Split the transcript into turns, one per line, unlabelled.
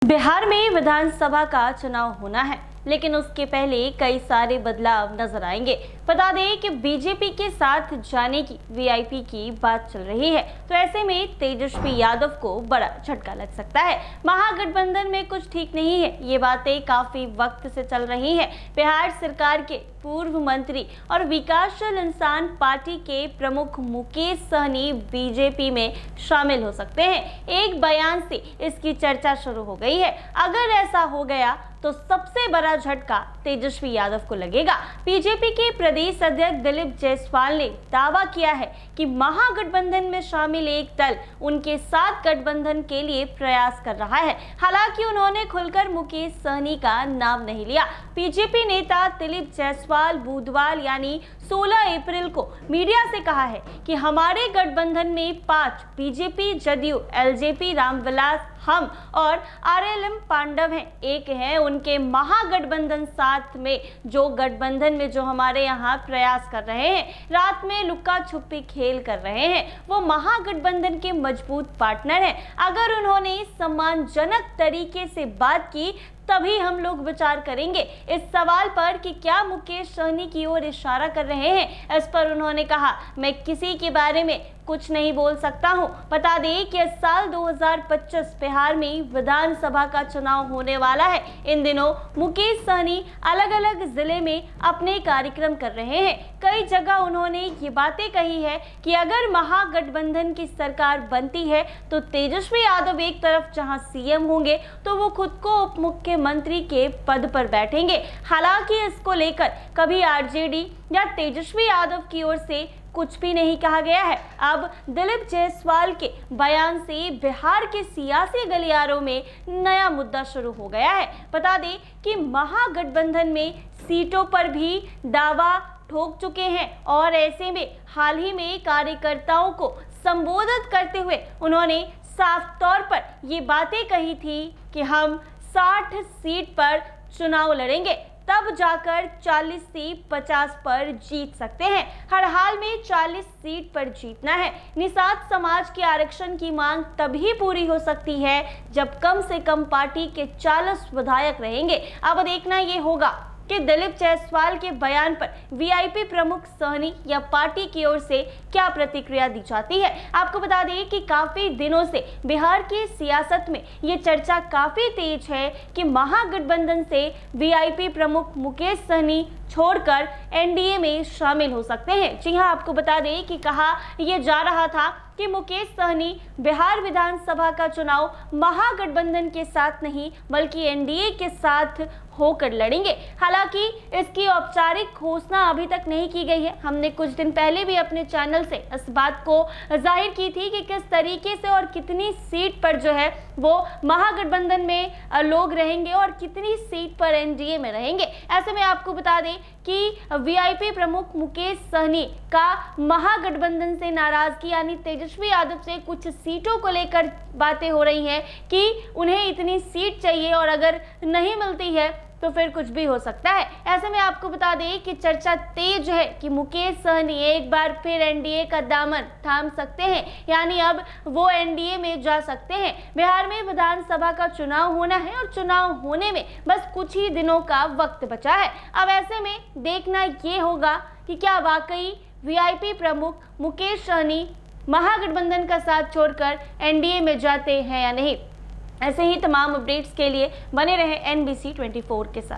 बिहार में विधानसभा का चुनाव होना है, लेकिन उसके पहले कई सारे बदलाव नजर आएंगे। बता दें कि बीजेपी के साथ जाने की वीआईपी की बात चल रही है, तो ऐसे में तेजस्वी यादव को बड़ा झटका लग सकता है। महागठबंधन में कुछ ठीक नहीं है, ये बातें काफी वक्त से चल रही हैं। बिहार सरकार के पूर्व मंत्री और विकासशील इंसान पार्टी के प्रमुख मुकेश सहनी बीजेपी में शामिल हो सकते हैं। एक बयान से इसकी चर्चा शुरू हो गई है। अगर ऐसा हो गया तो सबसे बड़ा झटका तेजस्वी यादव को लगेगा। बीजेपी के प्रदेश अध्यक्ष दिलीप जायसवाल ने दावा किया है कि महागठबंधन में शामिल एक दल उनके साथ गठबंधन के लिए प्रयास कर रहा है। हालांकि उन्होंने खुलकर मुकेश सहनी का नाम नहीं लिया। बीजेपी नेता दिलीप जायसवाल बुधवार यानी 16 अप्रैल को मीडिया से कहा है कि हमारे गठबंधन में 5 बीजेपी, जदयू, एलजेपी, रामविलास, हम और आरएलएम पांडव हैं। एक है उनके महागठबंधन साथ में जो गठबंधन में जो हमारे यहाँ प्रयास कर रहे हैं, रात में लुक्का छुपी खेल कर रहे हैं, वो महागठबंधन के मजबूत पार्टनर हैं। अगर उन्होंने सम्मानजनक तरीके से बात की तभी हम लोग विचार करेंगे। इस सवाल पर कि क्या मुकेश सहनी की ओर इशारा कर रहे हैं, इस पर उन्होंने कहा, मैं किसी के बारे में कुछ नहीं बोल सकता हूं। बता दें कि इस साल 2025 बिहार में विधानसभा का चुनाव होने वाला है। इन दिनों मुकेश सहनी अलग अलग जिले में अपने कार्यक्रम कर रहे हैं। कई जगह उन्होंने ये बातें कही है कि अगर महागठबंधन की सरकार बनती है तो तेजस्वी यादव एक तरफ जहां सीएम होंगे तो वो खुद को उप मुख्यमंत्री के पद पर बैठेंगे। हालांकि इसको लेकर कभी आरजेडी या तेजस्वी यादव की ओर से कुछ भी नहीं कहा गया है। अब दिलीप जायसवाल के बयान से बिहार के सियासी गलियारों में नया मुद्दा शुरू हो गया है। बता दें कि महागठबंधन में सीटों पर भी दावा ठोक चुके हैं और ऐसे में हाल ही में कार्यकर्ताओं को संबोधित करते हुए उन्होंने साफ तौर पर ये बातें कही थी कि हम 60 सीट पर चुनाव लड़ेंगे, तब जाकर 40 से 50 पर जीत सकते हैं। हर हाल में 40 सीट पर जीतना है। निषाद समाज के आरक्षण की मांग तभी पूरी हो सकती है जब कम से कम पार्टी के 40 विधायक रहेंगे। अब देखना ये होगा कि दिलीप जायसवाल के बयान पर वीआईपी प्रमुख सहनी या पार्टी की ओर से क्या प्रतिक्रिया दी जाती है। आपको बता दें कि काफी दिनों से बिहार की सियासत में ये चर्चा काफी तेज है कि महागठबंधन से वीआईपी प्रमुख मुकेश सहनी छोड़कर एनडीए में शामिल हो सकते हैं। जी हां, आपको बता दें कि कहा यह जा रहा था कि मुकेश सहनी बिहार विधानसभा का चुनाव महागठबंधन के साथ नहीं बल्कि एनडीए के साथ होकर लड़ेंगे। हालांकि इसकी औपचारिक घोषणा अभी तक नहीं की गई है। हमने कुछ दिन पहले भी अपने चैनल से इस बात को जाहिर की थी कि किस तरीके से और कितनी सीट पर जो है वो महागठबंधन में लोग रहेंगे और कितनी सीट पर एनडीए में रहेंगे। ऐसे में आपको बता दें कि वीआईपी प्रमुख मुकेश सहनी का महागठबंधन से नाराजगी यानी तेजस्वी यादव से कुछ सीटों को लेकर बातें हो रही हैं कि उन्हें इतनी सीट चाहिए और अगर नहीं मिलती है तो फिर कुछ भी हो सकता है। ऐसे में आपको बता दें कि चर्चा तेज है कि मुकेश सहनी एक बार फिर एनडीए का दामन थाम सकते हैं, यानी अब वो एनडीए में जा सकते हैं। बिहार में विधानसभा का चुनाव होना है और चुनाव होने में बस कुछ ही दिनों का वक्त बचा है। अब ऐसे में देखना ये होगा कि क्या वाकई वीआईपी प्रमुख मुकेश सहनी महागठबंधन का साथ छोड़कर एनडीए में जाते हैं या नहीं। ऐसे ही तमाम अपडेट्स के लिए बने रहें NBC 24 के साथ।